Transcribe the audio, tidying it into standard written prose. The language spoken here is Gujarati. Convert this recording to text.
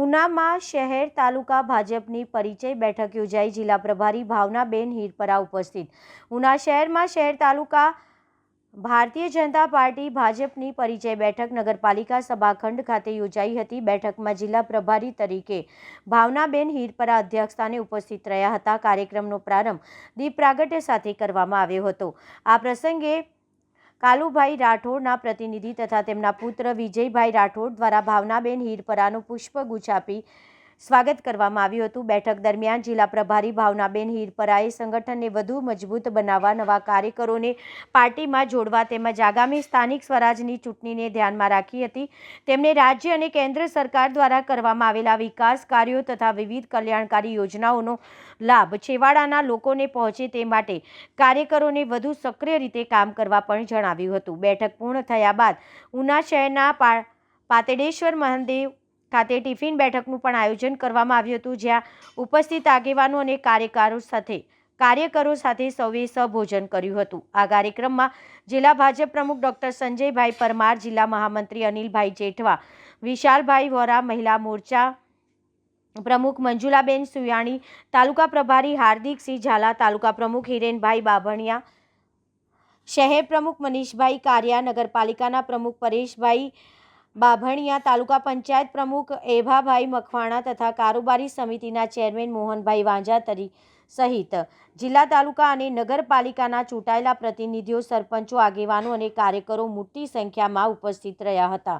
ઉનામાં શહેર તાલુકા ભાજપની પરિચય બેઠક યોજાઈ। જિલ્લા પ્રભારી ભાવનાબેન હિરપરા ઉપસ્થિત। ઉના શહેરમાં શહેર તાલુકા ભારતીય જનતા પાર્ટી ભાજપની પરિચય બેઠક નગરપાલિકા સભાખંડ ખાતે યોજાઈ હતી। બેઠકમાં જિલ્લા પ્રભારી તરીકે ભાવનાબેન હિરપરા અધ્યક્ષસ્થાને ઉપસ્થિત રહ્યા હતા। કાર્યક્રમનો પ્રારંભ દીપ પ્રાગટ્ય સાથે કરવામાં આવ્યો હતો। આ પ્રસંગે કાલુભાઈ રાઠોડના પ્રતિનિધિ તથા તેમના પુત્ર વિજયભાઈ રાઠોડ દ્વારા ભાવનાબેન હિરપરાનું પુષ્પગુચ્છ આપી સ્વાગત કરવામાં આવ્યું હતું। બેઠક દરમિયાન જિલ્લા પ્રભારી ભાવનાબેન હિરપરાએ સંગઠનને વધુ મજબૂત બનાવવા, નવા કાર્યકરોને પાર્ટીમાં જોડવા તેમજ આગામી સ્થાનિક સ્વરાજની ચૂંટણીને ધ્યાનમાં રાખી હતી। તેમણે રાજ્ય અને કેન્દ્ર સરકાર દ્વારા કરવામાં આવેલા વિકાસ કાર્યો તથા વિવિધ કલ્યાણકારી યોજનાઓનો લાભ છેવાડાના લોકોને પહોંચે તે માટે કાર્યકરોને વધુ સક્રિય રીતે કામ કરવા પણ જણાવ્યું હતું। બેઠક પૂર્ણ થયા બાદ ઉના શહેરના પાતળેશ્વર મહાદેવ ખાતે ટિફિન બેઠકનું પણ આયોજન કરવામાં આવ્યું હતું, જ્યાં ઉપસ્થિત આગેવાનો અને કાર્યકરો સાથે સૌએ સહભોજન કર્યું હતું। આ કાર્યક્રમમાં જિલ્લા ભાજપ પ્રમુખ ડોક્ટર સંજયભાઈ પરમાર, જિલ્લા મહામંત્રી અનિલભાઈ જેઠવા, વિશાલભાઈ વોરા, મહિલા મોરચા પ્રમુખ મંજુલાબેન સુયાણી, તાલુકા પ્રભારી હાર્દિકસિંહ ઝાલા, તાલુકા પ્રમુખ હિરેનભાઈ બાભણિયા, શહેર પ્રમુખ મનીષભાઈ કારિયા, નગરપાલિકાના પ્રમુખ પરેશભાઈ બાભણિયા, તાલુકા પંચાયત પ્રમુખ એભાભાઈ મકવાણા તથા કારોબારી સમિતિના ચેરમેન મોહનભાઈ વાંઝા સહિત જિલ્લા, તાલુકા અને નગરપાલિકાના ચૂંટાયેલા પ્રતિનિધિઓ, સરપંચો, આગેવાનો અને કાર્યકરો મોટી સંખ્યામાં ઉપસ્થિત રહ્યા હતા।